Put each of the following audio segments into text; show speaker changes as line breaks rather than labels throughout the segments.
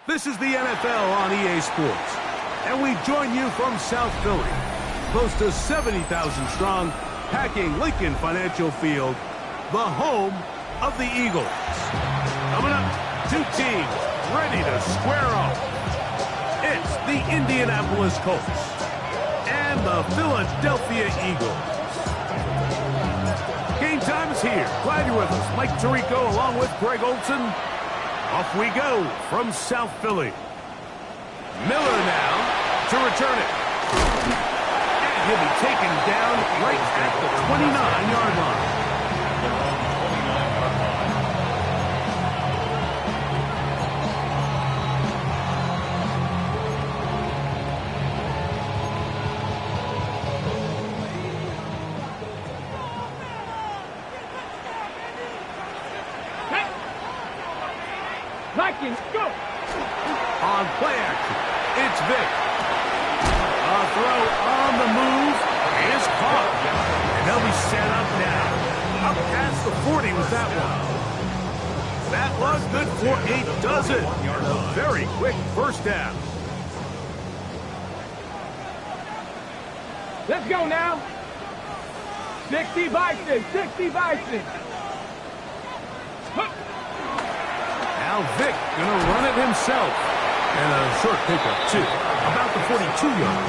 This is the NFL on EA Sports, and we join you from South Philly, close to 70,000 strong, packing Lincoln Financial Field, the home of the Eagles. Coming up, two teams ready to square off. It's the Indianapolis Colts and the Philadelphia Eagles. Game time is here. Glad you're with us. Mike Tirico along with Greg Olson. Off we go from South Philly. Miller now to return it. And he'll be taken down right at the 29-yard line.
Go!
On play action, it's Vic. A throw on the move is caught. And they'll be set up now. Up past the 40 with that one. That was good for a dozen. A very quick first down.
Let's go now. 60 Bison, 60 Bison.
Now Vic gonna run it himself. And a short pickup, too. About the 42-yard.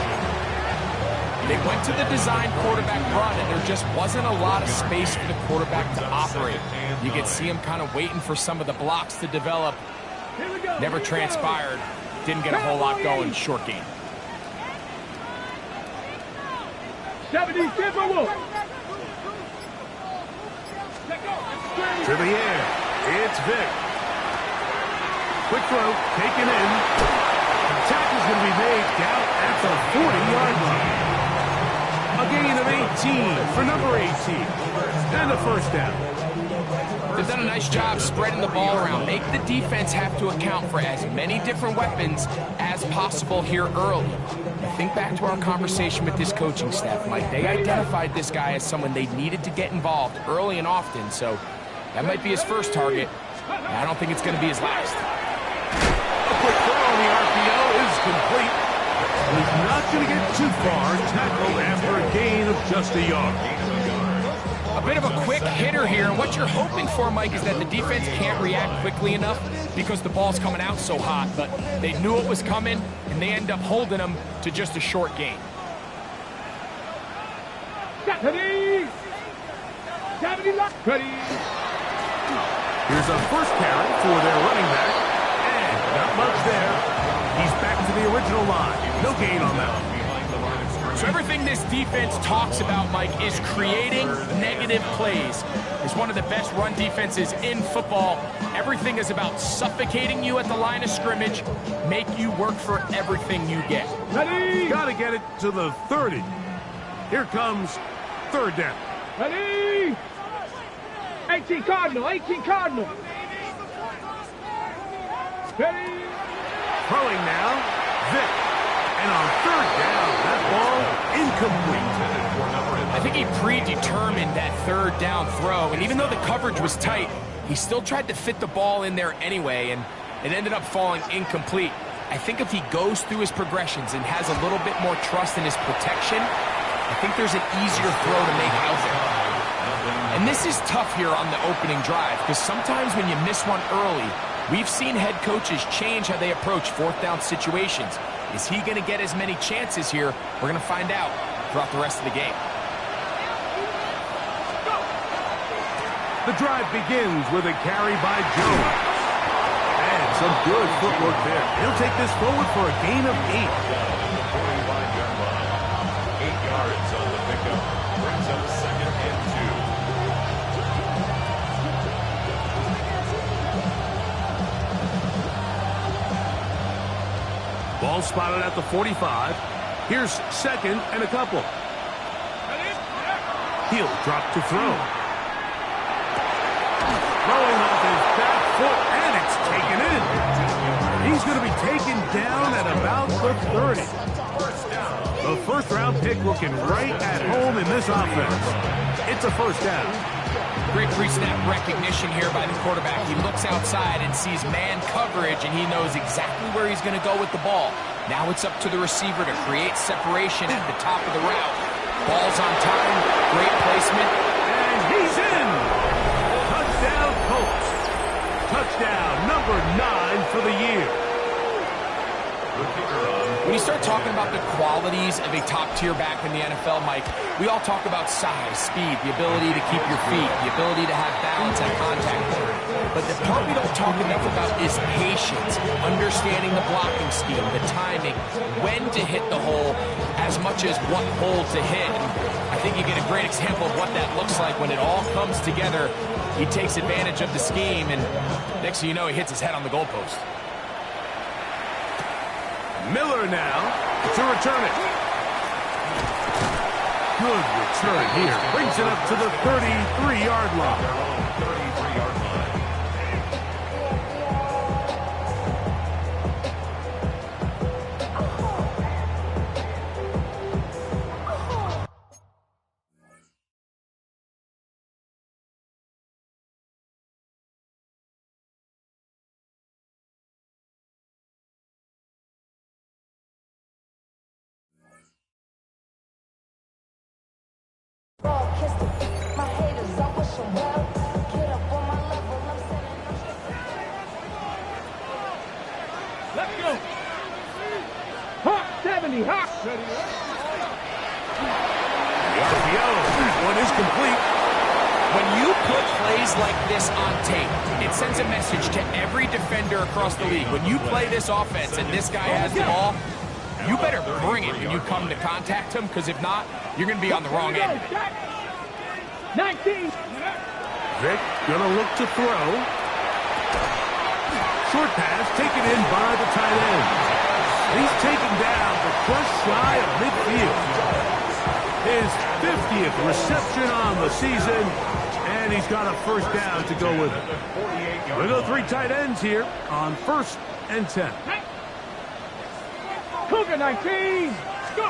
They went to the design quarterback run, and there just wasn't a lot of space for the quarterback to operate. You could see him kind of waiting for some of the blocks to develop. Never transpired. Didn't get a whole lot going. Short game.
70 Timberwolves.
To the air. It's Vic. Quick throw, taken in. Tackle's going to be made down at the 40-yard line. A gain of 18 for number 18. And a first down.
They've done a nice job spreading the ball around. Make the defense have to account for as many different weapons as possible here early. Think back to our conversation with this coaching staff, Mike. They identified this guy as someone they needed to get involved early and often, so that might be his first target. I don't think it's going to be his last.
A quick throw on the RPO is complete. He's not going to get too far, tackled after a gain of just a yard.
A bit of a quick hitter here, and what you're hoping for, Mike, is that the defense can't react quickly enough because the ball's coming out so hot, but they knew it was coming, and they end up holding them to just a short gain.
Here's a first carry for their running back. Not much there. He's back to the original line. No gain on that.
So everything this defense talks about, Mike, is creating negative plays. It's one of the best run defenses in football. Everything is about suffocating you at the line of scrimmage, make you work for everything you get.
Ready? Got to get it to the 30. Here comes third down.
Ready? 18 Cardinal, 18 Cardinal. Ready?
Throwing now, Vic. And on third down, that ball incomplete.
I think he predetermined that third down throw, and even though the coverage was tight, he still tried to fit the ball in there anyway, and it ended up falling incomplete. I think if he goes through his progressions and has a little bit more trust in his protection, I think there's an easier throw to make out there. And this is tough here on the opening drive, because sometimes when you miss one early, we've seen head coaches change how they approach fourth down situations. Is he going to get as many chances here? We're going to find out throughout the rest of the game.
The drive begins with a carry by Jones. And some good footwork there. He'll take this forward for a gain of 8.
8 yards on the pickup. Brings up second and 2.
Ball spotted at the 45. Here's second and a couple. He'll drop to throw. Throwing off his back foot, and it's taken in. He's going to be taken down at about the 30. The first-round pick looking right at home in this offense. It's a first down.
Great pre-snap recognition here by the quarterback. He looks outside and sees man coverage, and he knows exactly where he's going to go with the ball. Now it's up to the receiver to create separation at the top of the route. Ball's on time, great placement.
And he's in! Touchdown, Colts. Touchdown number 9 for the year.
When you start talking about the qualities of a top-tier back in the NFL, Mike, we all talk about size, speed, the ability to keep your feet, the ability to have balance at contact point. But the part we don't talk enough about is patience, understanding the blocking scheme, the timing, when to hit the hole, as much as what hole to hit. And I think you get a great example of what that looks like when it all comes together. He takes advantage of the scheme, and next thing you know, he hits his head on the goalpost.
Miller now to return it. Good return here. Brings it up to the 33-yard line.
Let's go. Hawk 70, Hawk.
The RPO. That one is complete.
When you put plays like this on tape, it sends a message to every defender across the league. When you play this offense and this guy has the ball, you better bring it when you come to contact him, because if not, you're going to be on the wrong end of it.
19.
Vic gonna look to throw. Short pass taken in by the tight end. He's taken down but just shy of midfield. His 50th reception on the season, and he's got a first down to go with it. We go 3 tight ends here on 1st and 10.
Cougar 19. Go.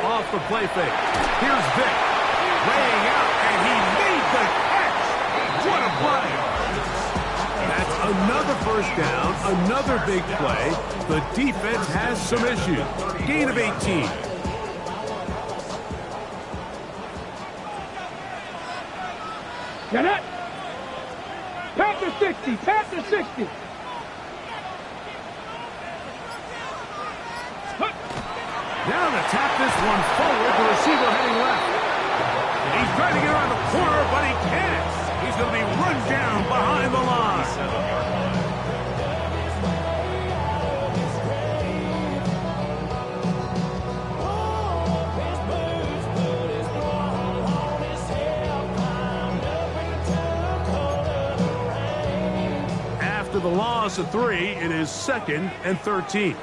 Off the play fake. Here's Vic. Laying out, and he made the catch. What a play. That's another first down, another big play. The defense has some issues. Gain of 18.
Get it. Panther 60, Panther 60.
Now to tap this one forward, the receiver heading left. He's trying to get around the corner, but he can't. He's going to be run down behind the line. After the loss of 3, it is 2nd and 13.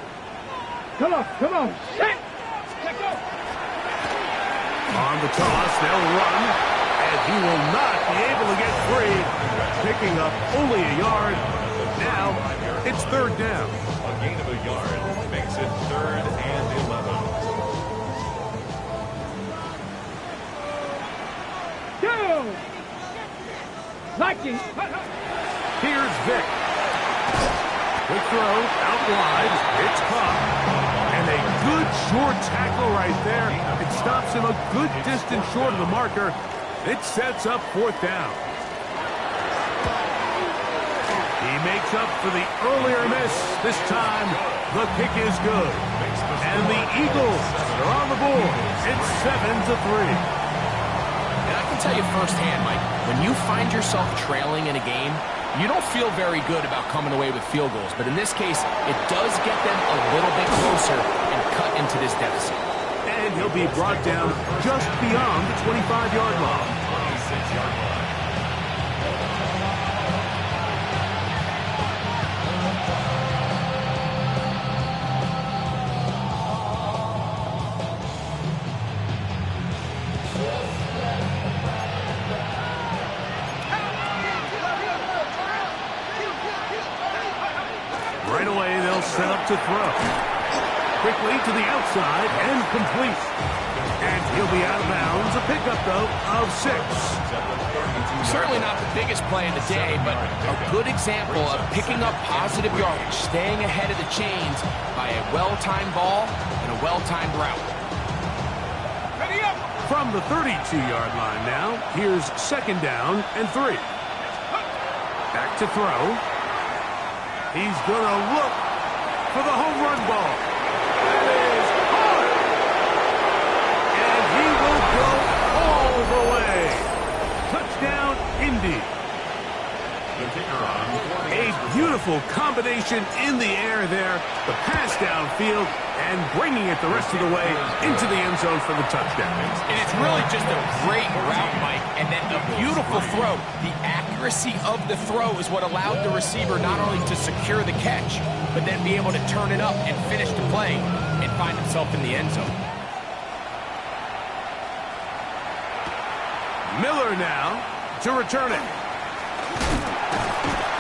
Come on, come on. Set. Let go.
On the toss, they'll run, and he will not be able to get free. Picking up only a yard. Now, it's 3rd down.
A gain of a yard makes it 3rd and 11.
Go. Liking.
Here's Vic. Quick throw, out wide. It's caught. And a good short tackle right there. It stops him a good distance short of the marker. It sets up 4th down. He makes up for the earlier miss. This time, the kick is good. And the Eagles are on the board. It's 7-3.
And I can tell you firsthand, Mike, when you find yourself trailing in a game, you don't feel very good about coming away with field goals. But in this case, it does get them a little bit closer and cut into this deficit.
And he'll be brought down just beyond the 25-yard line.
26-yard line.
Right away, they'll set up to throw. Quickly to the outside and complete. And he'll be out of bounds. A pickup, though, of 6.
Certainly not the biggest play of the day, but a good example of picking up positive yardage, staying ahead of the chains by a well-timed ball and a well-timed route.
From the 32-yard line now, here's 2nd down and 3. Back to throw. He's going to look for the home run ball. That is hard. And he will go all the way. Touchdown, Indy. A beautiful combination in the air there. The pass downfield and bringing it the rest of the way into the end zone for the touchdown.
And it's really just a great route, Mike, and then a beautiful throw. The accuracy of the throw is what allowed the receiver not only to secure the catch, but then be able to turn it up and finish the play and find himself in the end zone.
Miller now to return it.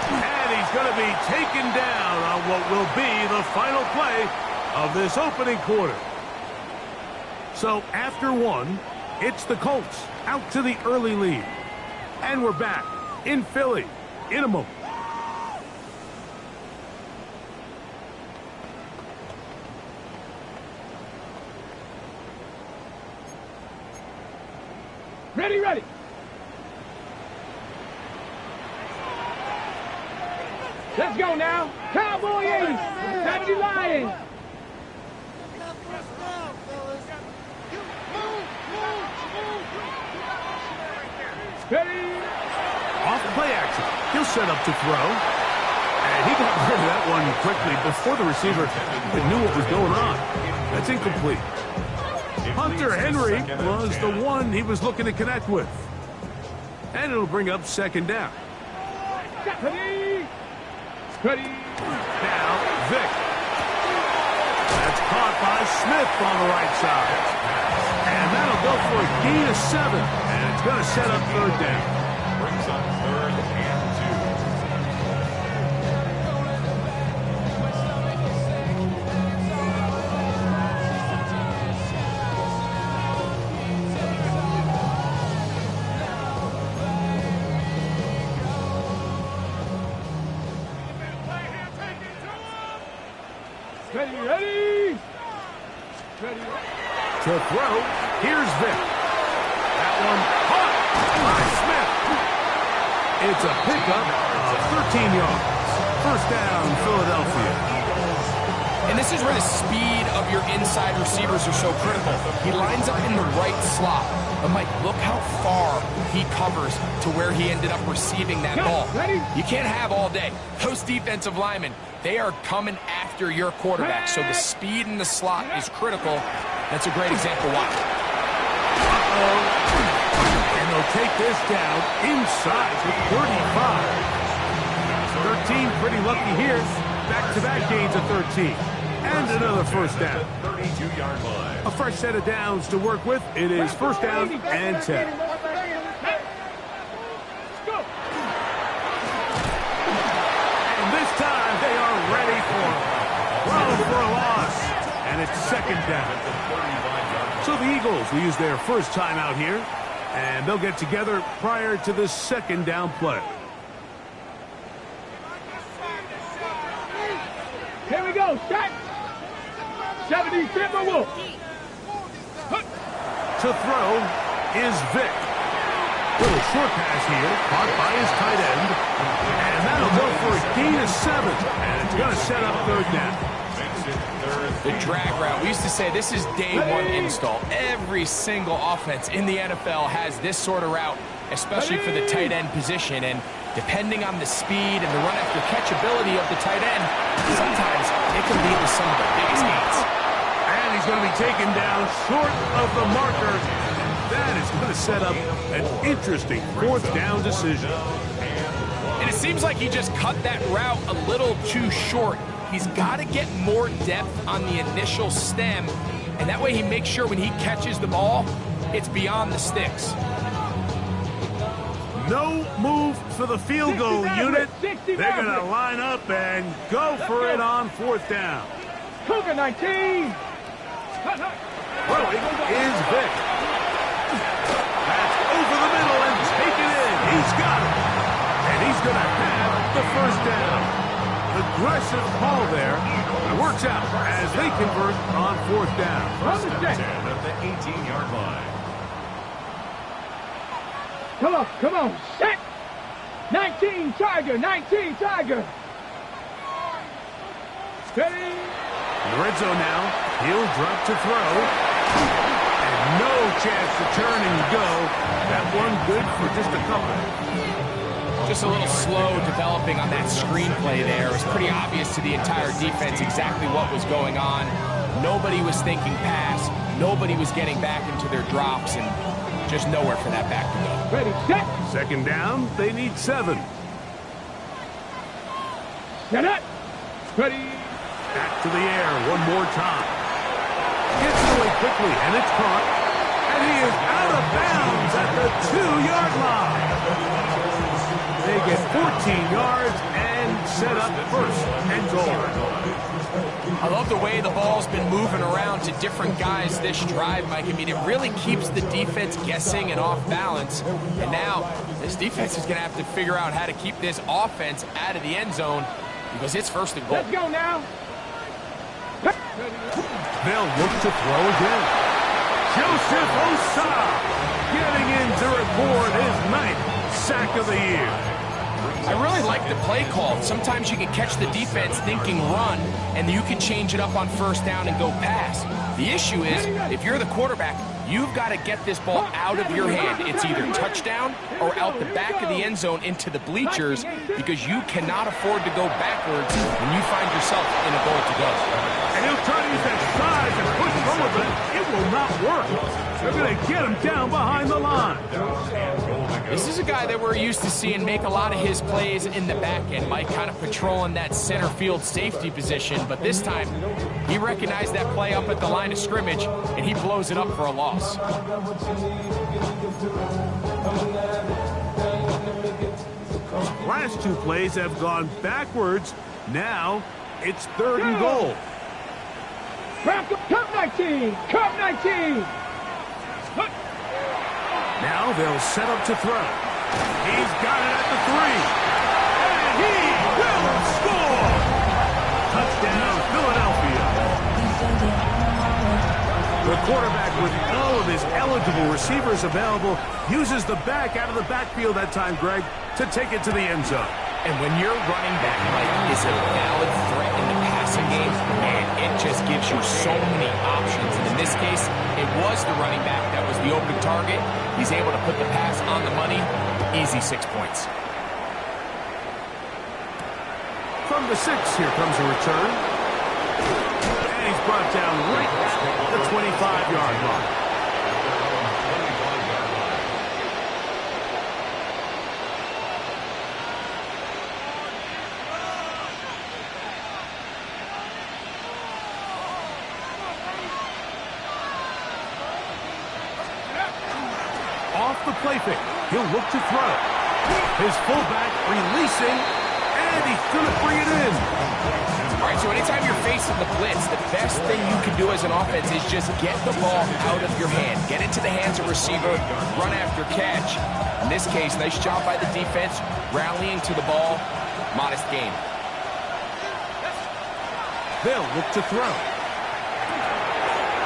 And he's going to be taken down on what will be the final play of this opening quarter. So after 1, it's the Colts out to the early lead. And we're back in Philly in a moment.
Ready, ready. Let's go now. Cowboy 80, 70 Lions. Ready.
Off play action. He'll set up to throw. And he got rid of that one quickly before the receiver even knew what was going on. That's incomplete. Hunter Henry was the one he was looking to connect with. And it'll bring up 2nd down.
Ready. Ready.
Now, Vick. That's caught by Smith on the right side. And that'll go for a gain of 7. And it's going to set up 3rd down.
Brings up 3rd and
2. Ready, ready. Ready.
To throw, here's Vick. That one caught by Smith. It's a pickup of 13 yards. 1st down, Philadelphia.
And this is where the speed of your inside receivers are so critical. He lines up in the right slot. But, Mike, look how far he covers to where he ended up receiving that ball. You can't have all day. Those defensive linemen, they are coming after your quarterback. So the speed in the slot is critical. That's a great example. Watch.
And they'll take this down inside to 35. 13, pretty lucky here. Back-to-back gains of 13. And another 1st down.
32-yard line.
A fresh set of downs to work with. It is 1st down and 10. And this time they are ready for it. Throw for a loss. And it's 2nd down. So the Eagles will use their first time out here. And they'll get together prior to the 2nd down play.
Here we go. Shot. 70 Timberwolves.
To throw is Vick. Little short pass here, caught by his tight end. And that'll go for a gain of 7. And it's going to set up 3rd down.
The drag route. We used to say this is day 1 install. Every single offense in the NFL has this sort of route, especially for the tight end position. And depending on the speed and the run after catch ability of the tight end, sometimes it can lead to some of the biggest gains.
And he's going to be taken down short of the marker. That is going to set up an interesting 4th down decision.
And it seems like he just cut that route a little too short. He's got to get more depth on the initial stem, and that way he makes sure when he catches the ball, it's beyond the sticks.
No move for the field goal unit. They're going to line up and go for it on 4th down.
Cougar 19.
Throwing is Vic. That's over the middle and taken in. He's got it. And he's going to have the first down. Aggressive call there. Works out as they convert on fourth down.
First and 10 at the 18-yard line.
Come on, set. 19 Tiger, 19 Tiger. Steady.
In the red zone now, he'll drop to throw. And no chance to turn and go. That one good for just a couple.
Just a little slow developing on that screenplay there. It was pretty obvious to the entire defense exactly what was going on. Nobody was thinking pass. Nobody was getting back into their drops, and just nowhere for that back to go.
Ready, set.
Second down, they need 7.
Set up. Ready.
Back to the air one more time. Gets it away quickly, and it's caught. And he is out of bounds at the 2-yard line. They get 14 yards and set up first and goal.
I love the way the ball's been moving around to different guys this drive, Mike. I mean, it really keeps the defense guessing and off balance. And now this defense is going to have to figure out how to keep this offense out of the end zone because it's first and goal.
Let's go now.
They'll look to throw again. Joseph Osah getting in to record his 9th sack of the year.
I really like the play call. Sometimes you can catch the defense thinking run, and you can change it up on first down and go pass. The issue is, if you're the quarterback, you've got to get this ball out of your hand. It's either touchdown or out the back of the end zone into the bleachers because you cannot afford to go backwards when you find yourself in a goal to go.
And he'll try to use that size and push forward, but it will not work. They're going to get him down behind the line.
This is a guy that we're used to seeing make a lot of his plays in the back end. Mike kind of patrolling that center field safety position, but this time he recognized that play up at the line of scrimmage, and he blows it up for a loss.
Last 2 plays have gone backwards. Now it's 3rd and goal.
Cup 19. Cup 19.
Now they'll set up to throw. He's got it at the 3. And he will score! Touchdown, Philadelphia. The quarterback, with all of his eligible receivers available, uses the back out of the backfield that time, Greg, to take it to the end zone.
And when your running back, Mike, is a valid threat in the passing game, man, it just gives you so many options. And in this case, it was the running back that was the open target. He's able to put the pass on the money. Easy 6 points.
From the 6, here comes a return. And he's brought down right at the 25-yard line. Off the play fake, he'll look to throw. His fullback releasing, and he's going to bring it in.
All right, so anytime you're facing the blitz, the best thing you can do as an offense is just get the ball out of your hand. Get into the hands of receiver, run after catch. In this case, nice job by the defense, rallying to the ball. Modest gain.
They'll look to throw.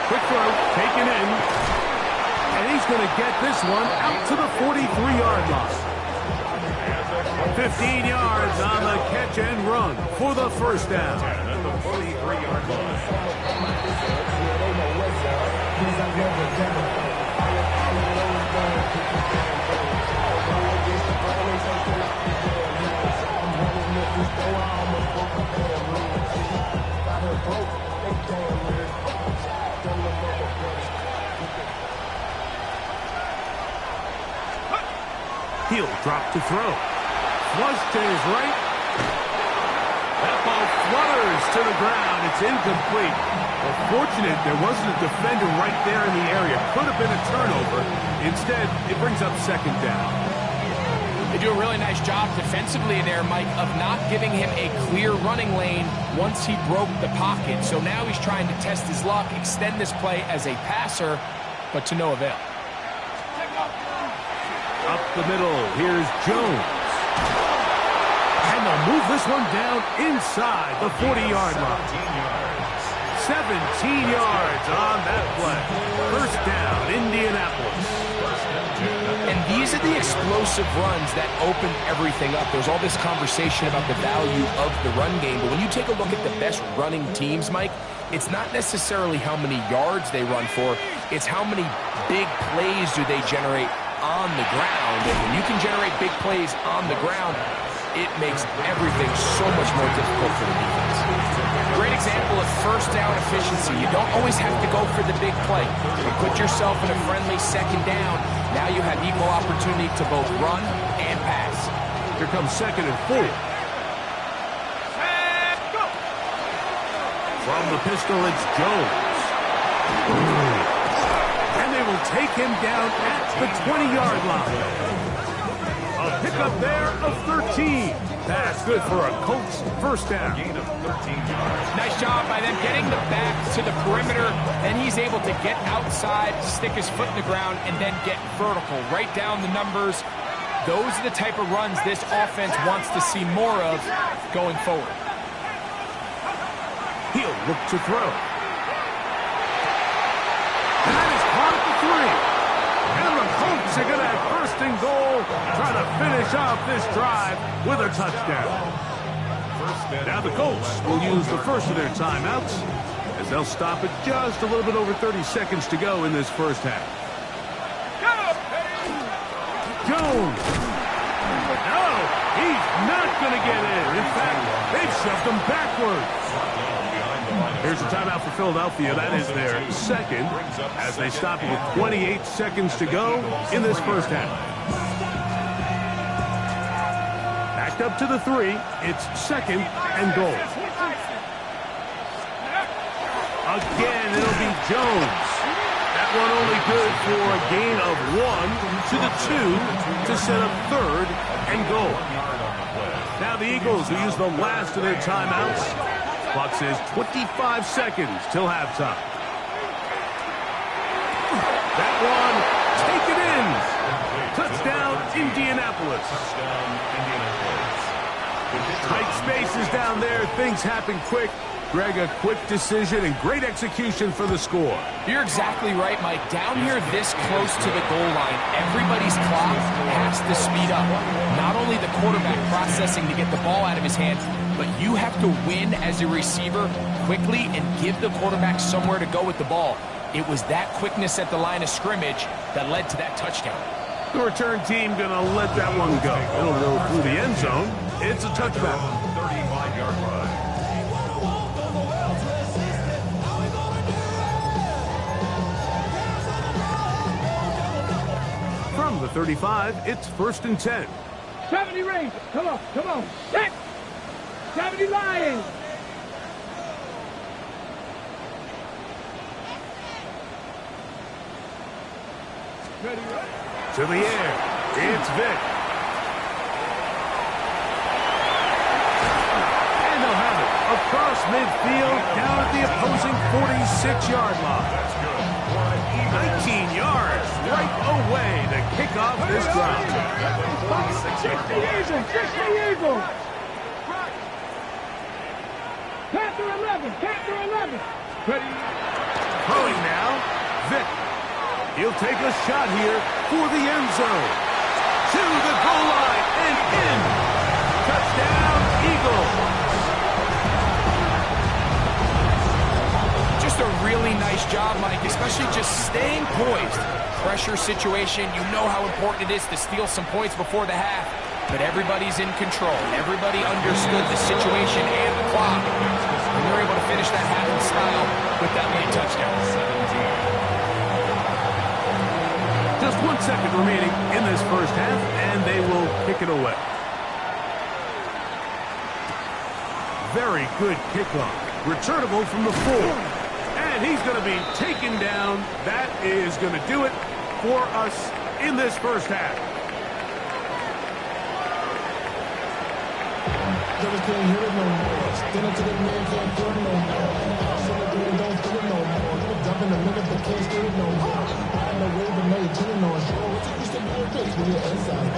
Quick throw, taken in. And he's going to get this one out to the 43-yard line. 15 yards on the catch and run for the first down.
At the 43-yard
He'll drop to throw. Flush to his right. That ball flutters to the ground. It's incomplete. Well, fortunate there wasn't a defender right there in the area. Could have been a turnover. Instead, it brings up second down.
It do a really nice job defensively there, Mike, of not giving him a clear running lane once he broke the pocket. So now he's trying to test his luck, extend this play as a passer, but to no avail.
Up the middle, here's Jones. And they'll move this one down inside the 40-yard line. 17 yards on that play. First down, Indianapolis.
And these are the explosive runs that open everything up. There's all this conversation about the value of the run game, but when you take a look at the best running teams, Mike, it's not necessarily how many yards they run for, it's how many big plays do they generate on the ground. And when you can generate big plays on the ground, it makes everything so much more difficult for the defense. Great example of first down efficiency. You don't always have to go for the big play. You put yourself in a friendly second down. Now you have equal opportunity to both run and pass.
Here comes 2nd and 4. From the pistol, it's Jones. And they will take him down at the 20-yard line. A pickup there of 13. That's good for a Colts first down.
Gain of 13 yards.
Nice job by them getting the back to the perimeter. Then he's able to get outside, stick his foot in the ground, and then get vertical. Right down the numbers. Those are the type of runs this offense wants to see more of going forward.
He'll look to throw. And that is caught at the 3. And the Colts are going to have first and goal, trying to finish off this drive with a touchdown. Now the Colts will use the first of their timeouts as they'll stop it just a little bit over 30 seconds to go in this first half. Jones. No, he's not going to get in. In fact, they've shoved him backwards. Here's a timeout for Philadelphia. That is their second as they stop it with 28 seconds to go in this first half. Backed up to the 3. It's 2nd and goal. Again, it'll be Jones. That one only good for a gain of 1 to the 2 to set up 3rd and goal. Now the Eagles will use the last of their timeouts. Clock says 25 seconds till halftime. That one, take it in. Touchdown, Indianapolis. Tight spaces down there. Things happen quick. Greg, a quick decision and great execution for the score.
You're exactly right, Mike. Down here this close to the goal line, everybody's clock has to speed up. Not only the quarterback processing to get the ball out of his hand, but you have to win as a receiver quickly and give the quarterback somewhere to go with the ball. It was that quickness at the line of scrimmage that led to that touchdown.
The return team going to let that one go. It'll go through the end zone. It's a touchback.
35-yard run.
From the 35, it's 1st and 10.
70 Rangers. Come on, come on. Set. 70 Lions. Ready, ready.
To the air. It's Vic. And they'll have it across midfield down at the opposing 46-yard line. 19 yards right away to kick off this drive.
60 Eagles. 60 Eagles. Panther 11. Panther 11. Ready.
Throwing now. Vic. He'll take a shot here for the end zone. To the goal line and in. Touchdown, Eagles.
Just a really nice job, Mike, especially just staying poised. Pressure situation, you know how important it is to steal some points before the half, but everybody's in control. Everybody understood the situation and the clock, and they're able to finish that half in style with that late touchdown.
Just 1 second remaining in this first half, and they will kick it away. Very good kickoff. Returnable from the 4. And he's going to be taken down. That is going to do it for us in this first half.
niggas can't hear it no more. Stand up to the man, can't feel it no more. Celebrating, don't feel it no more. You jump in a minute, but can't steer it no more. I know wave and know you're chilling on shore. What you used to be a bitch with your inside.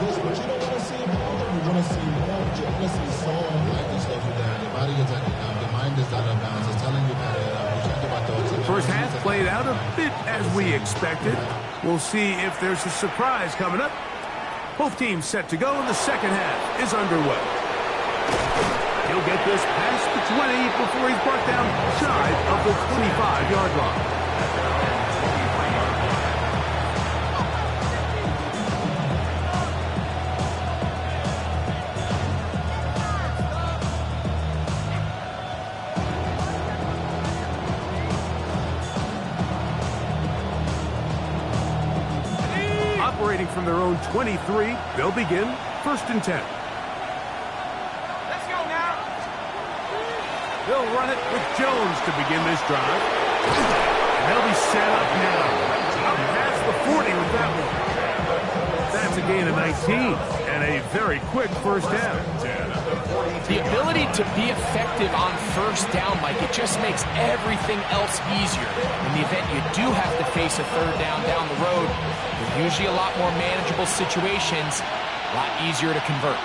But you don't want to see more. You want to see more, but you want to see song. Life can slow you down. Your body is acting up. Your mind is out of bounds. It's telling you about it.
First half played out a bit as we expected. We'll see if there's a surprise coming up. Both teams set to go, and the second half is underway. He'll get this past the 20 before he's brought down shy of the 25-yard line. Operating from their own 23, they'll begin 1st and 10.
Let's go now.
They'll run it with Jones to begin this drive. And they'll be set up now. Up past the 40 with that one. That's a gain of 19 and a very quick first down.
The ability to be effective on first down, Mike, it just makes everything else easier. In the event you do have to face a third down the road, they're usually a lot more manageable situations, a lot easier to convert.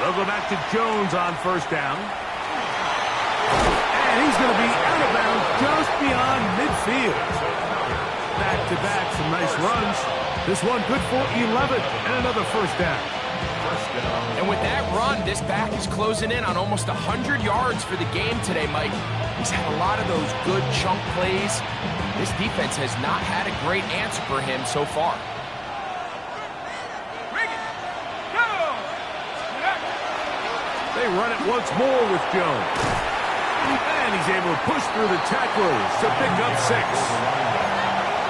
They'll go back to Jones on first down. And he's going to be out of bounds just beyond midfield. Back-to-back, some nice runs. This one good for 11 and another first down.
And with that run, this back is closing in on almost 100 yards for the game today, Mike. He's had a lot of those good chunk plays. This defense has not had a great answer for him so far.
They run it once more with Jones. And he's able to push through the tacklers to pick up 6.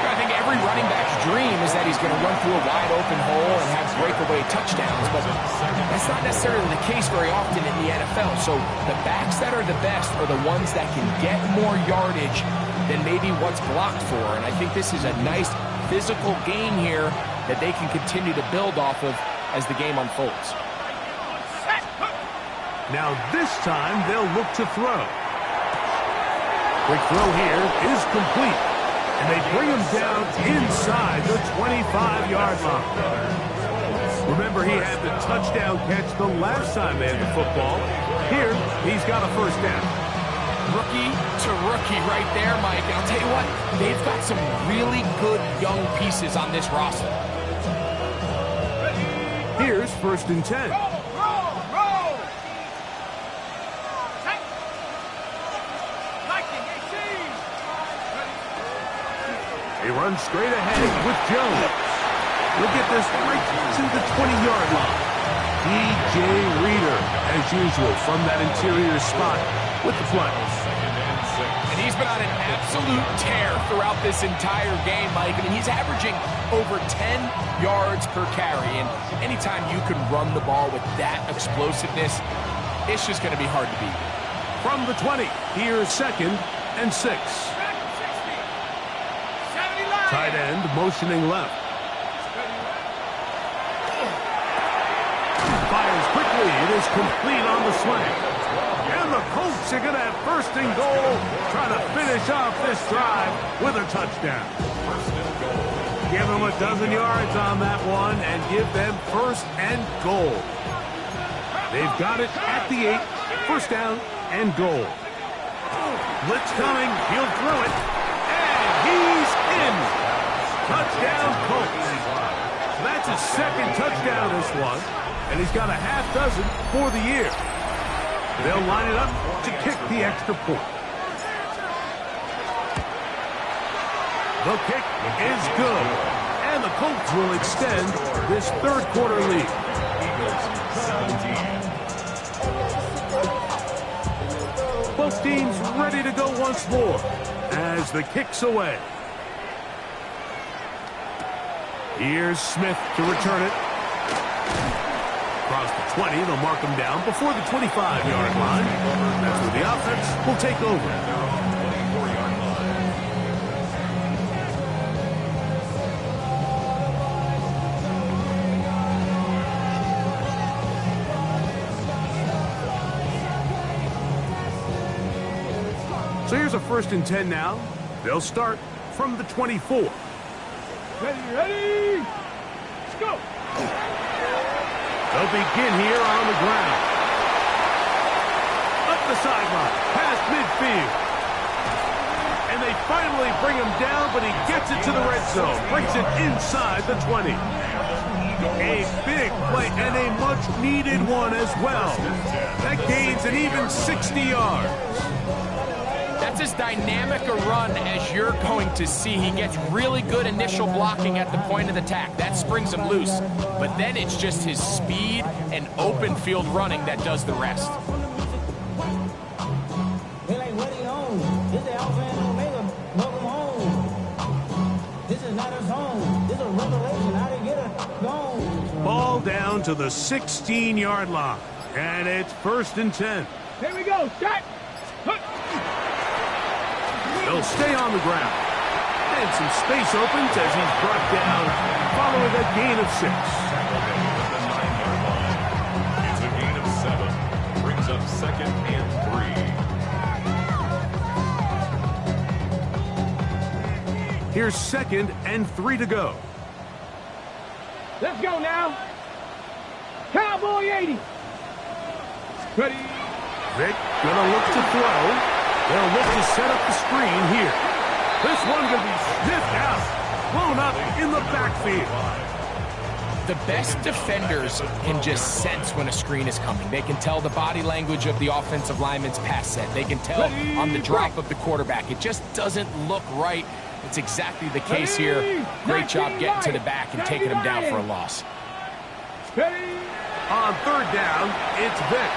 I think every running back's dream is that he's going to run through a wide open hole and have breakaway touchdowns, but that's not necessarily the case very often in the NFL. So the backs that are the best are the ones that can get more yardage than maybe what's blocked for. And I think this is a nice physical gain here that they can continue to build off of as the game unfolds.
Now this time they'll look to throw. Quick throw here is complete. And they bring him down inside the 25-yard line. Remember, he had the touchdown catch the last time they had the football. Here, he's got a first down.
Rookie to rookie right there, Mike. And I'll tell you what, they've got some really good young pieces on this roster.
Here's 1st and 10. He runs straight ahead with Jones. He'll get this right to the 20-yard line. DJ Reader, as usual, from that interior spot with the play.
And he's been on an absolute tear throughout this entire game, Mike. I mean, he's averaging over 10 yards per carry. And anytime you can run the ball with that explosiveness, it's just going to be hard to beat.
From the 20, here's 2nd and 6. Tight end motioning left. Fires quickly. It is complete on the slant. And the Colts are going to have 1st and goal, trying to finish off this drive with a touchdown. Give them a dozen yards on that one and give them 1st and goal. They've got it at the 8. 1st down and goal. Blitz coming. He'll throw it. And he's in. Touchdown, Colts. So that's his 2nd touchdown this one, and he's got a half dozen for the year. They'll line it up to kick the extra point. The kick is good, and the Colts will extend this 3rd quarter lead. Both teams ready to go once more as the kick's away. Here's Smith to return it. Across the 20, they'll mark him down before the 25-yard line. That's where the offense will take over. So here's a 1st and 10 now. They'll start from the 24.
Ready? Let's go.
They'll begin here on the ground. Up the sideline, past midfield. And they finally bring him down, but he gets it to the red zone. Brings it inside the 20. A big play and a much-needed one as well. That gains an even 60 yards.
That's as dynamic a run as you're going to see. He gets really good initial blocking at the point of attack. That springs him loose. But then it's just his speed and open field running that does the rest.
They're like, what he owns? This is Alpha and Omega. Welcome home. This is not his home. This is a revelation. How to get it gone.
Ball down to the 16-yard line. And it's 1st and 10.
Here we go. Shot.
They'll stay on the ground. And some space opens as he's brought down following a gain of 6.
It's a gain of 7. Brings up 2nd and 3.
Here's 2nd and 3 to go.
Let's go now. Cowboy 80. Ready?
Vic gonna look to throw. They'll look to set up the screen here. This one gonna be sniffed out. Blown up in the backfield.
The best defenders can just sense when a screen is coming. They can tell the body language of the offensive lineman's pass set. They can tell on the drop of the quarterback. It just doesn't look right. It's exactly the case here. Great job getting to the back and taking him down for a loss.
On 3rd down, it's Vic.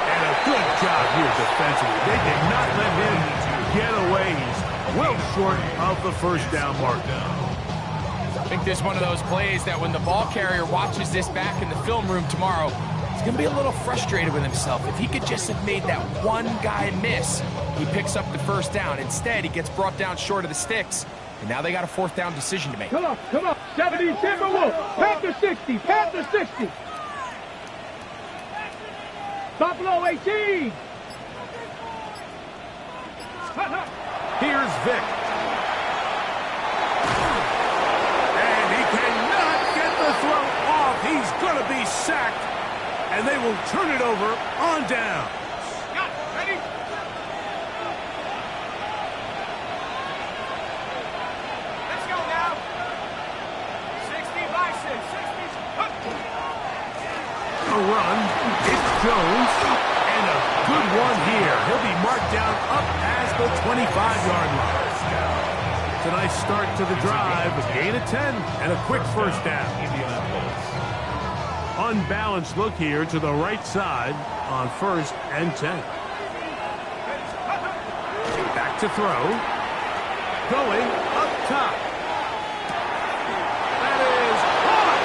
And a good job here defensively. They did not let him get away. He's well short of the 1st down mark.
I think this is one of those plays that when the ball carrier watches this back in the film room tomorrow, he's going to be a little frustrated with himself. If he could just have made that one guy miss, he picks up the 1st down. Instead, he gets brought down short of the sticks, and now they got a 4th down decision to make.
Come on. 70 Timberwolves. Panther 60. Panther 60. Buffalo 18.
Here's Vic. And he cannot get the throw off. He's going to be sacked. And they will turn it over on down.
Ready? Let's go now. 60 by 6. 60.
A run. It's Jones. And a good one here. He'll be marked down up past the 25-yard line. It's a nice start to the drive. A gain of 10 and a quick 1st down. Unbalanced look here to the right side on 1st and 10. Back to throw. Going up top. That is caught.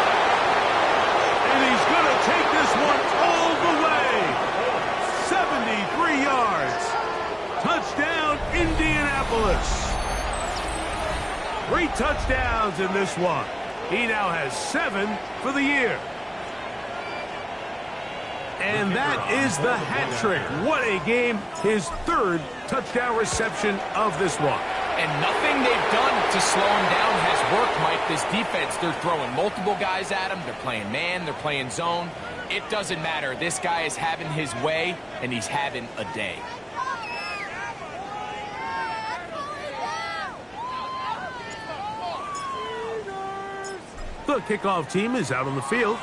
And he's going to take this one all the way. 73 yards. Touchdown, Indianapolis. 3 touchdowns in this one. He now has 7 for the year. And that is the hat trick. What a game. His 3rd touchdown reception of this one.
And nothing they've done to slow him down has worked, Mike. This defense, they're throwing multiple guys at him. They're playing man. They're playing zone. It doesn't matter. This guy is having his way, and he's having a day.
The kickoff team is out on the field,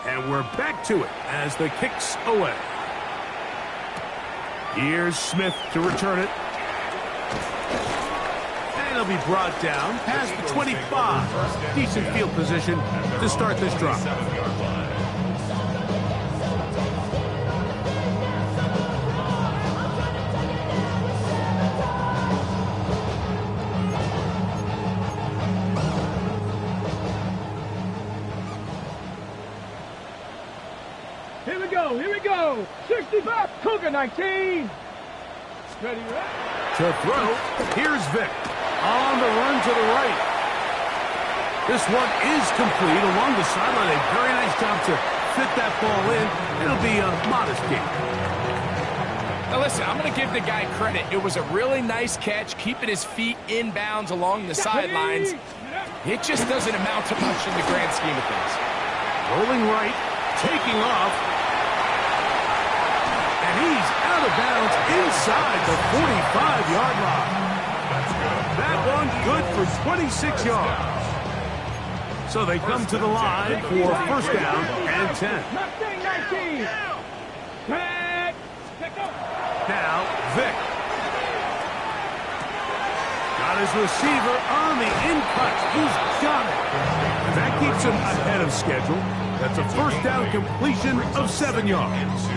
and we're back to it as the kick's away. Here's Smith to return it. And he'll be brought down past the 25. Decent field position to start this drive.
Here we go. 65. Cougar 19. Ready?
To throw, here's Vic. On the run to the right. This one is complete along the sideline. A very nice job to fit that ball in. It'll be a modest gain.
Now listen, I'm going to give the guy credit. It was a really nice catch, keeping his feet inbounds along the sidelines. It just doesn't amount to much in the grand scheme of things.
Rolling right, taking off. And he's out of bounds inside the 45-yard line. That one good for 26 yards. So they come to the line for first down and 10. Now, Vick. Got his receiver on the in-cut. He's got it. And that keeps him ahead of schedule. That's a first down completion of 7 yards.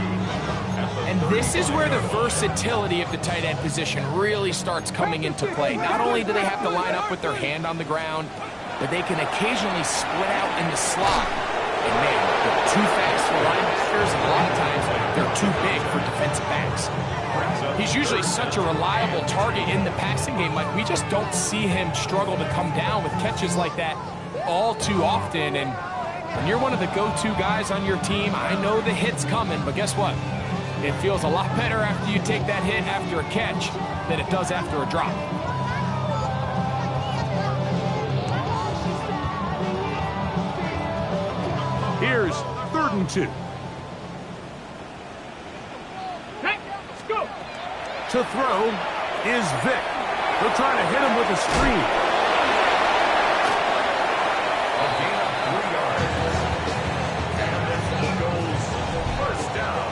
And this is where the versatility of the tight end position really starts coming into play. Not only do they have to line up with their hand on the ground, but they can occasionally split out in the slot. And man, they're too fast for linebackers, and a lot of times they're too big for defensive backs. He's usually such a reliable target in the passing game. Like, we just don't see him struggle to come down with catches like that all too often. And when you're one of the go-to guys on your team, I know the hit's coming, but guess what? It feels a lot better after you take that hit after a catch than it does after a drop.
Here's 3rd and 2. To throw is Vick. They'll try to hit him with a screen.
A gain of 3 yards. And this goes first down.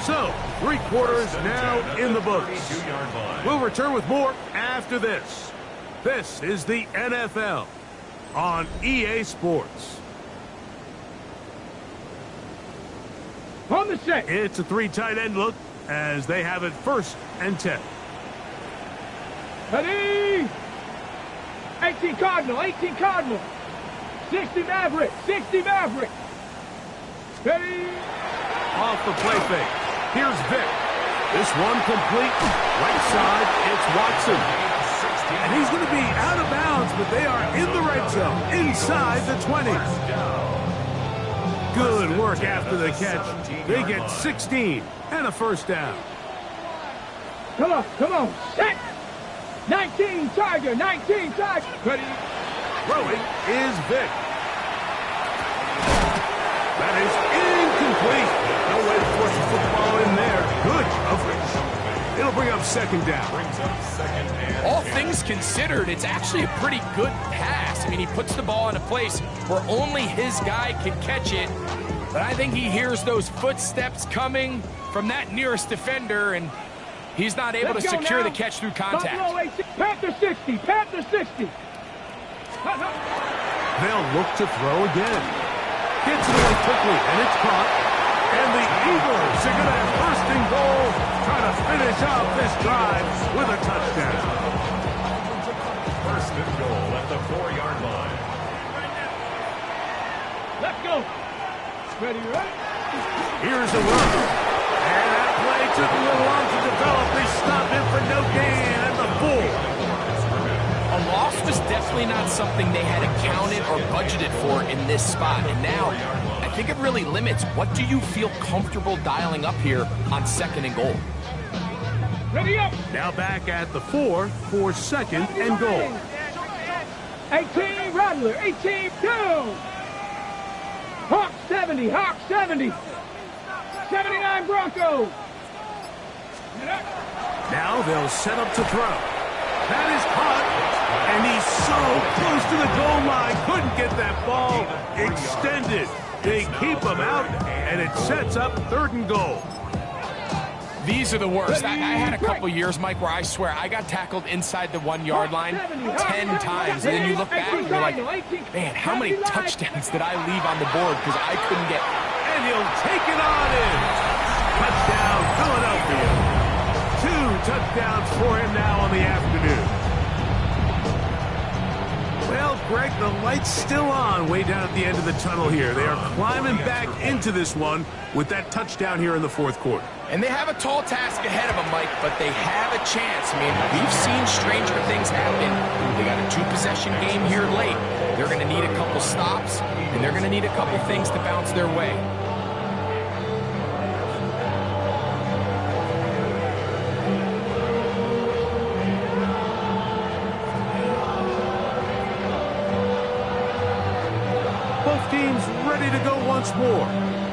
So, 3 quarters now in the books.
32-yard line.
We'll return with more after this. This is the NFL on EA Sports.
On the set.
It's a 3 tight end look as they have it 1st and 10.
Ready? 18 Cardinal, 18 Cardinal. 60 Maverick, 60 Maverick. Ready?
Off the play fake. Here's Vick. This one complete. Right side, it's Watson. And he's going to be out of bounds, but they are in the red zone, inside the 20. Good work after the catch. They get 16 and a first down.
Come on, set. 19 Tiger, 19 Tiger. Ready?
Throwing is Vick. That is incomplete. No way to force the football in there. Good coverage. It'll bring up 2nd down.
All things considered, it's actually a pretty good pass. I mean, he puts the ball in a place where only his guy can catch it. But I think he hears those footsteps coming from that nearest defender, and he's not able to secure the catch through contact.
Panther 60, Panther 60.
They'll look to throw again. Gets it away quickly, and it's caught. And the Eagles are going to have 1st and goal, trying to finish off this drive with a touchdown.
1st and goal at the 4-yard line.
Let's go. Ready, right?
Here's a run. And that play took a little long to develop. They stopped it for no gain at the 4.
A loss was definitely not something they had accounted or budgeted for in this spot. And now, I think it really limits what do you feel comfortable dialing up here on 2nd and goal.
Ready up.
Now back at the 4 for 2nd and goal.
18 Rattler, 18 2. Hawk 70, Hawk 70. 79 Broncos.
Now they'll set up to throw. That is caught. And he's so close to the goal line. Couldn't get that ball extended. They keep him out, and it sets up 3rd and goal.
These are the worst. I had a couple years, Mike, where I swear I got tackled inside the 1-yard line 10 times. And then you look back and you're like, man, how many touchdowns did I leave on the board because I couldn't get...
And he'll take it on in. Touchdown, Philadelphia. 2 touchdowns for him now on the afternoon. Well, Greg, the light's still on way down at the end of the tunnel here. They are climbing back into this one with that touchdown here in the 4th quarter.
And they have a tall task ahead of them, Mike, but they have a chance. I mean, we've seen stranger things happen. They got a 2-possession game here late. They're going to need a couple stops, and they're going to need a couple things to bounce their way.
once more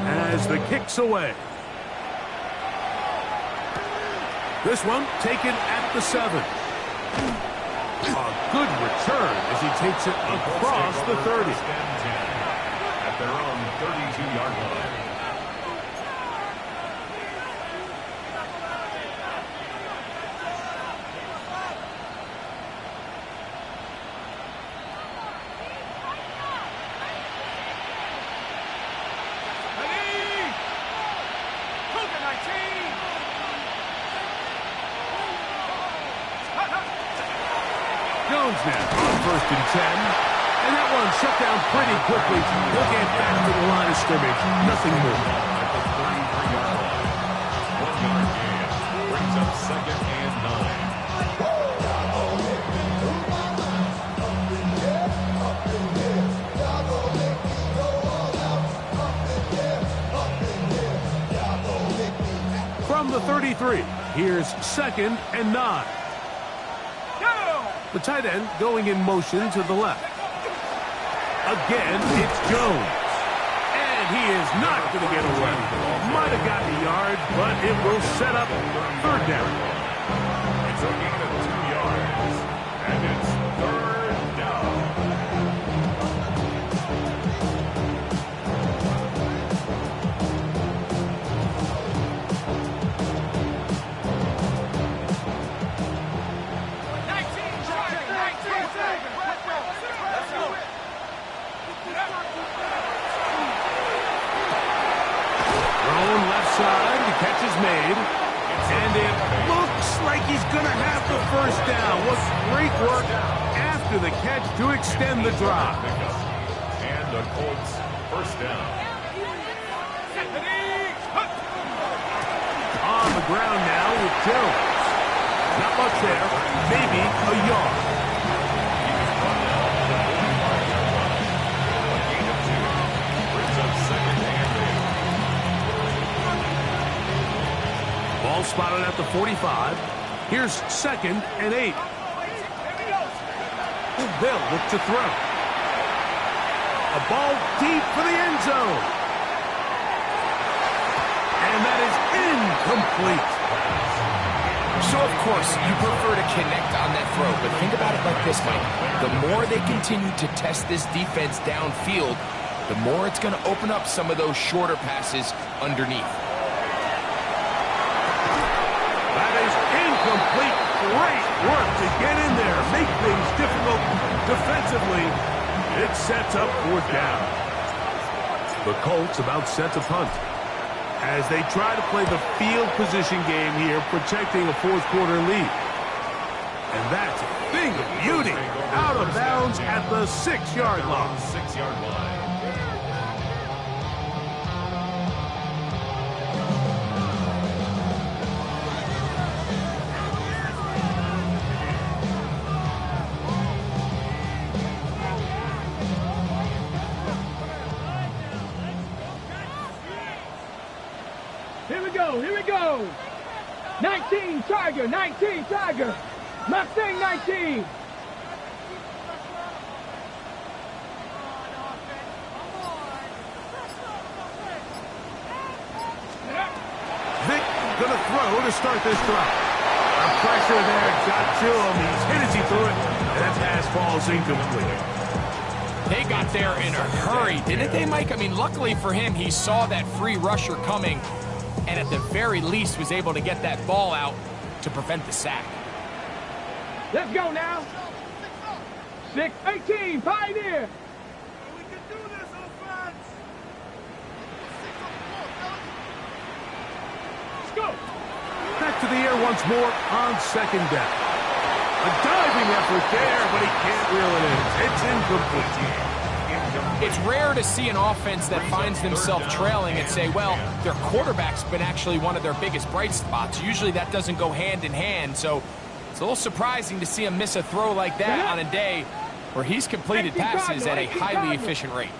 as the kick's away. This one taken at the 7. A good return as he takes it across the 30.
At their own 32-yard line.
Jones now on 1st and 10. And that one shut down pretty quickly. He'll get back to the line of scrimmage. Nothing more.
At the 33-yard line. 1-yard gain. Brings up 2nd and 9.
From the 33, here's 2nd and 9. The tight end going in motion to the left. Again, it's Jones. And he is not going to get away. Might have gotten a yard, but it will set up 3rd down.
It's a gain of 2 yards. And it's 3rd down.
Thrown left side, the catch is made. And it looks like he's going to have the 1st down. What great work after the catch to extend the drive.
And the Colts 1st down.
On the ground now with Jones. Not much there, maybe a yard. Ball spotted at the 45. Here's 2nd and 8. They'll look to throw. A ball deep for the end zone. And that is incomplete.
So, of course, you prefer to connect on that throw, but think about it like this, Mike. The more they continue to test this defense downfield, the more it's going to open up some of those shorter passes underneath.
That is incomplete. Great work to get in there, make things difficult defensively. It sets up 4th down. The Colts about set to punt as they try to play the field position game here, protecting a 4th quarter lead. And that's a thing of beauty. Out of bounds at the 6-yard line.
6-yard line.
Here we go. 19 Tiger, 19 Tiger. Mustang 19.
Vic gonna throw to start this drive. The pressure there got to him. He's hit as he threw it. And that pass falls incomplete.
They got there in a hurry, didn't they, Mike? I mean, luckily for him, he saw that free rusher coming, and at the very least was able to get that ball out to prevent the sack.
Let's go now. 6-18, Pioneer.
We can do this, offense.
Let's go.
Back to the air once more on 2nd down. A diving effort there, but he can't reel it in. It's incomplete.
It's rare to see an offense that finds themselves trailing and say, well, their quarterback's been actually one of their biggest bright spots. Usually that doesn't go hand in hand, so it's a little surprising to see him miss a throw like that on a day where he's completed passes at a highly efficient rate.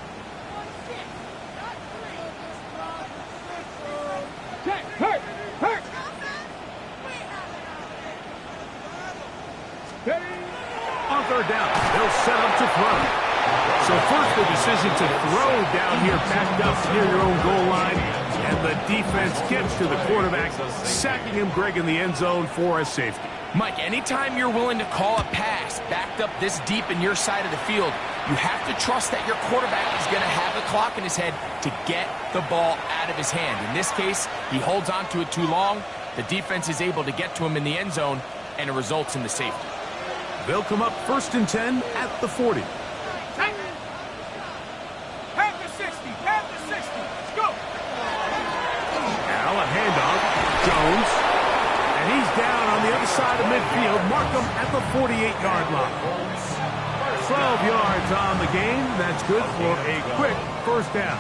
Hurt.
On 3rd down, they'll set up to throw. So first, the decision to throw down here backed up near your own goal line. And the defense gets to the quarterback, sacking him, Greg, in the end zone for a safety.
Mike, anytime you're willing to call a pass backed up this deep in your side of the field, you have to trust that your quarterback is going to have the clock in his head to get the ball out of his hand. In this case, he holds on to it too long. The defense is able to get to him in the end zone, and it results in the safety.
They'll come up 1st and 10 at the 40.
Half the 60, half the 60. Let's go.
Now a handoff. Jones. And he's down on the other side of midfield. Mark him at the 48-yard line. 12 yards on the game. That's good for a quick first down.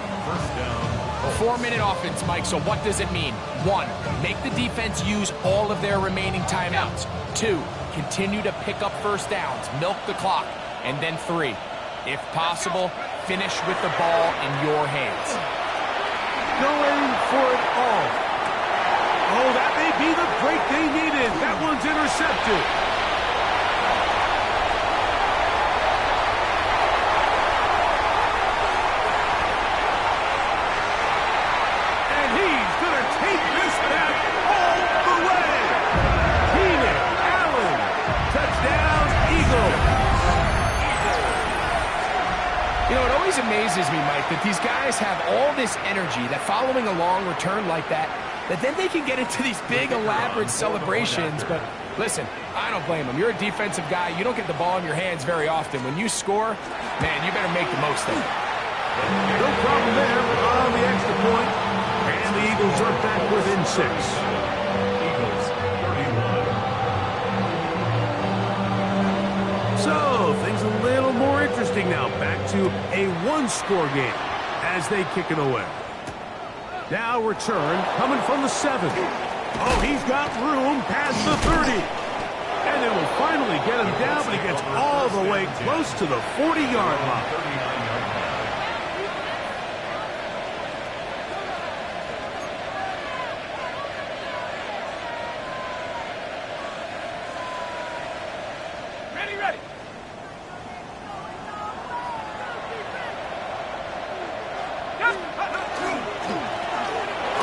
A 4-minute offense, Mike, so what does it mean? 1, make the defense use all of their remaining timeouts. 2, continue to pick up first downs, milk the clock. And then 3, if possible, finish with the ball in your hands.
Going for it all. Oh, that may be the break they needed. That one's intercepted. And he's going to take this back all the way. Keenan Allen. Touchdown, Eagles.
You know, it always amazes me, Mike, that these guys have all this energy, that following a long return like that then they can get into these big, elaborate celebrations. But listen, I don't blame them. You're a defensive guy. You don't get the ball in your hands very often. When you score, man, you better make the most of it.
No problem there on the extra point. And the Eagles are back within 6.
Eagles 31.
So, things a little more interesting now. Back to a one-score game as they kick it away. Now return coming from the 7. Oh, he's got room past the 30. And they will finally get him down, but he gets all the way close to the 40-yard line.
39-yard
Ready, ready.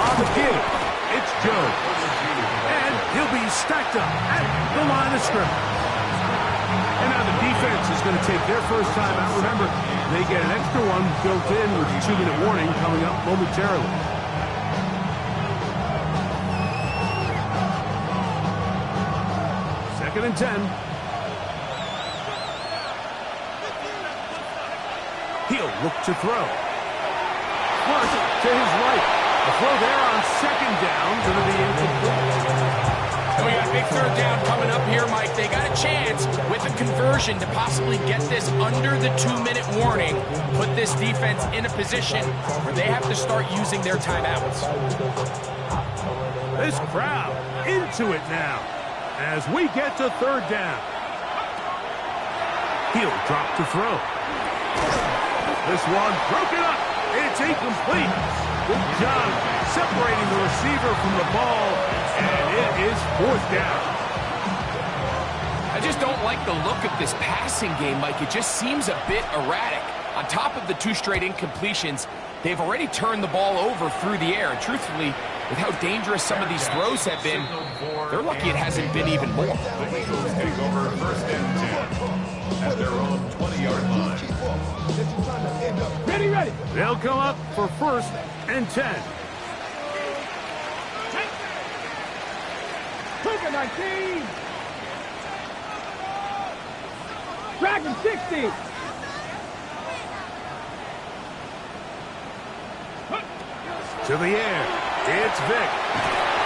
On the give, it's Jones. And he'll be stacked up at the line of scrimmage. And now the defense is going to take their first time out. Remember, they get an extra one built in with a 2-minute warning coming up momentarily. Second and 10. He'll look to throw. Flush to his right. The throw there on second down to the incomplete.
And we got a big third down coming up here, Mike. They got a chance with a conversion to possibly get this under the 2-minute warning, put this defense in a position where they have to start using their timeouts.
This crowd into it now as we get to third down. He'll drop to throw. This one broken up. It's incomplete. Good job separating the receiver from the ball, and it is fourth down.
I just don't like the look of this passing game, Mike. It just seems a bit erratic. On top of the 2 straight incompletions, they've already turned the ball over through the air. And truthfully, with how dangerous some of these throws have been, they're lucky it hasn't been even more.
The Eagles take over 1st and 10 at their own 20-yard line.
Ready, ready.
They'll come up for 1st and 10.
Cougar 19. Dragon 60.
To the air. It's Vic.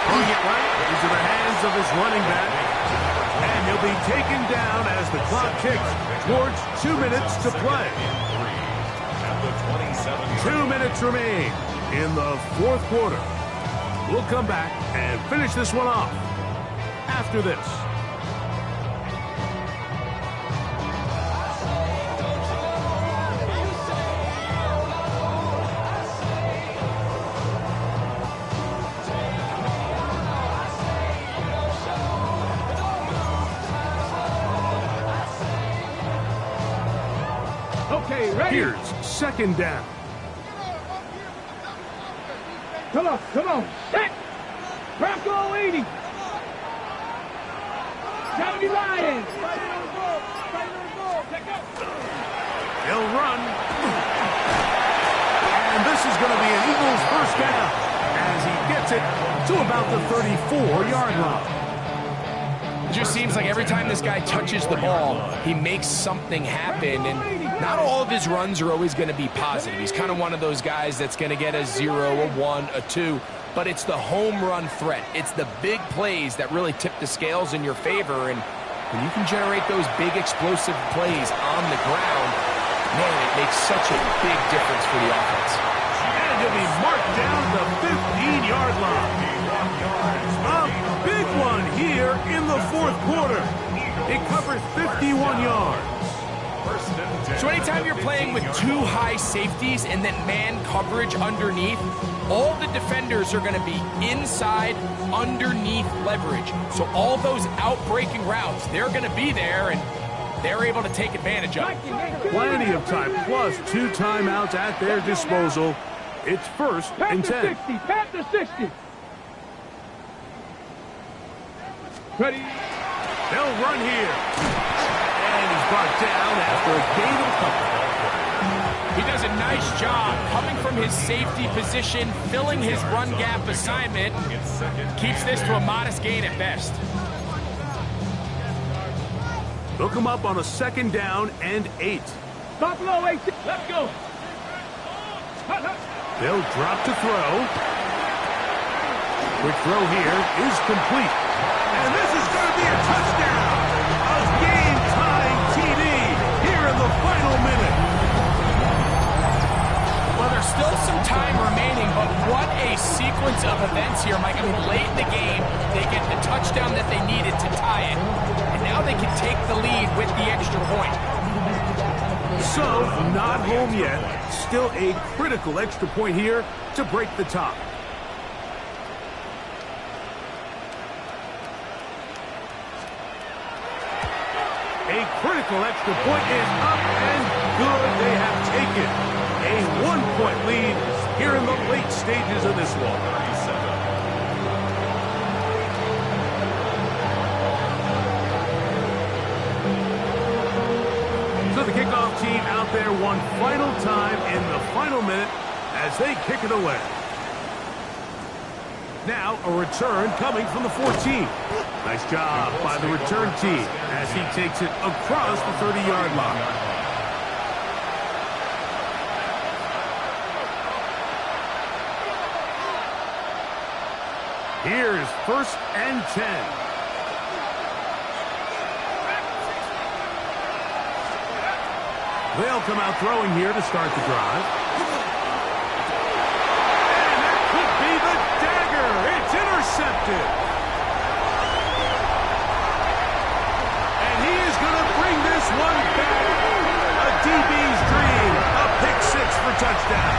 Throwing it right into the hands of his running back. And he'll be taken down as the clock ticks towards 2 minutes to play. 2 minutes remain in the fourth quarter. We'll come back and finish this one off after this.
Okay,
Here's second down.
Come on, come on. Set. Bronco 80. 70 Lions.
They'll run. And this is going to be an Eagles first down as he gets it to about the 34-yard line.
It just seems like every time this guy touches the ball, he makes something happen, and not all of his runs are always going to be positive. He's kind of one of those guys that's going to get a 0, a 1, a 2, but it's the home run threat. It's the big plays that really tip the scales in your favor, and when you can generate those big explosive plays on the ground, man, it makes such a big difference for the offense.
And he'll be marked down the 15-yard line. A big one here in the fourth quarter. It covers 51 yards.
So anytime you're playing with two high safeties and then man coverage underneath, all the defenders are going to be inside, underneath leverage. So all those out-breaking routes, they're going to be there, and they're able to take advantage of it.
Plenty of time, plus 2 timeouts at their disposal. It's first and 10.
Pat the 60. Ready?
They'll run here. And he's brought down after a gain of a couple.
He does a nice job coming from his safety position, filling his run gap assignment. Keeps this to a modest gain at best.
Look him up on a second down and 8.
Buffalo 8. Let's go.
They'll drop to throw. Quick throw here is complete. And this is going to be a touchdown. A game-tying TD here in the final minute.
Well, there's still some time remaining, but what a sequence of events here, Mike. I mean, late in the game, they get the touchdown that they needed to tie it, and now they can take the lead with the extra point.
So, not home yet. Still a critical extra point here to break the tie. A critical extra point is up and good. They have taken a 1-point lead here in the late stages of this one. So the kickoff team out there one final time in the final minute as they kick it away. Now a return coming from the 14. Nice job by the return team as he takes it across the 30-yard line. Here's first and 10. They'll come out throwing here to start the drive. And that could be the dagger. It's intercepted. And he is going to bring this one back. A DB's dream. A pick 6 for touchdown.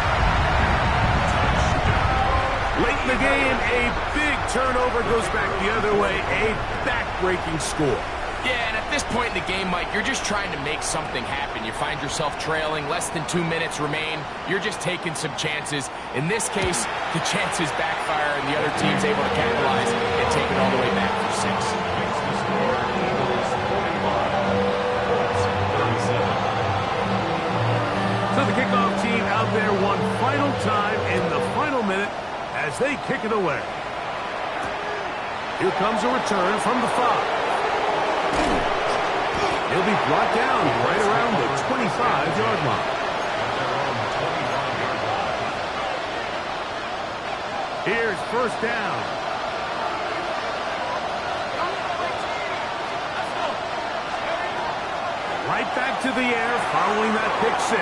Late in the game, a big turnover goes back the other way. A back-breaking score.
Yeah, and at this point in the game, Mike, you're just trying to make something happen. You find yourself trailing, less than 2 minutes remain. You're just taking some chances. In this case, the chances backfire, and the other team's able to capitalize and take it all the way back for 6.
So the kickoff team out there one final time in the final minute as they kick it away. Here comes a return from the 5. He'll be brought down right around the 25-yard line. Here's first down. Right back to the air following that pick 6.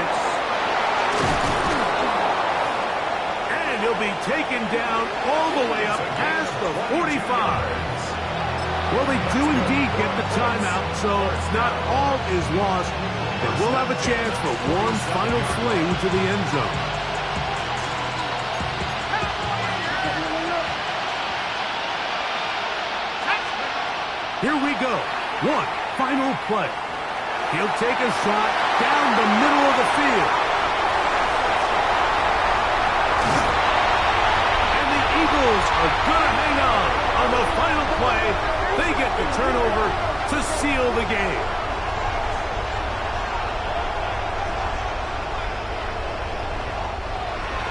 And he'll be taken down all the way up past the 45. Well, they do indeed get the timeout, so not all is lost. They will have a chance for one final fling to the end zone. Here we go. One final play. He'll take a shot down the middle of the field. And the Eagles are going to hang on the final play. They get the turnover to seal the game.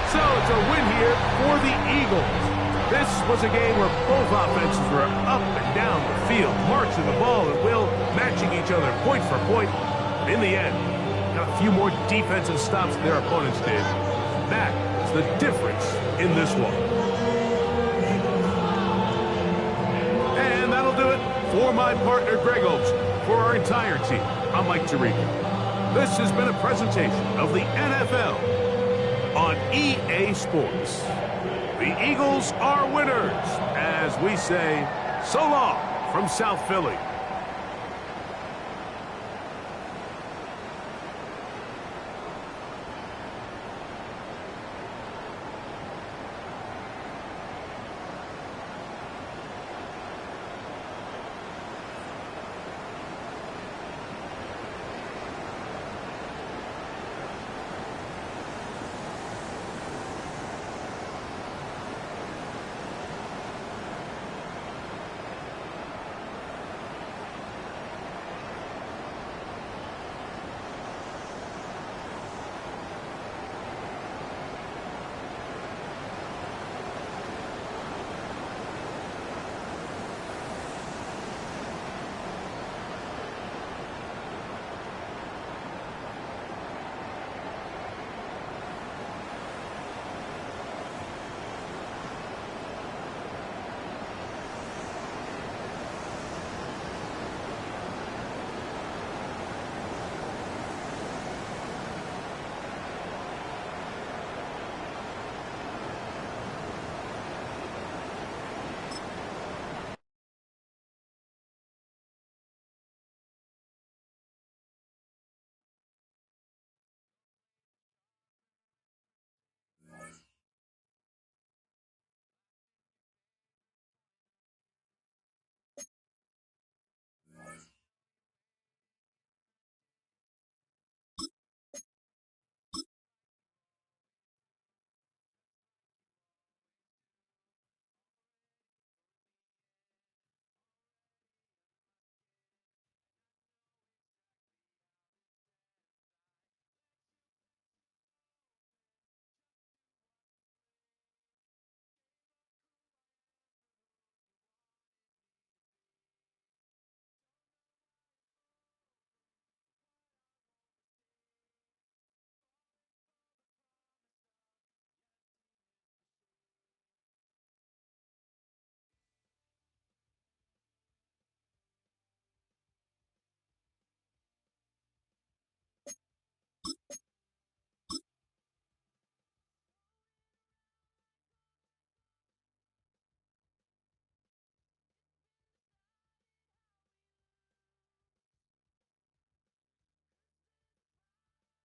So it's a win here for the Eagles. This was a game where both offenses were up and down the field, marching the ball at will, matching each other point for point. In the end, got a few more defensive stops than their opponents did. That is the difference in this one. And that'll do it for my partner, Greg Olson. For our entire team, I'm Mike Tirico. This has been a presentation of the NFL on EA Sports. The Eagles are winners, as we say, so long from South Philly.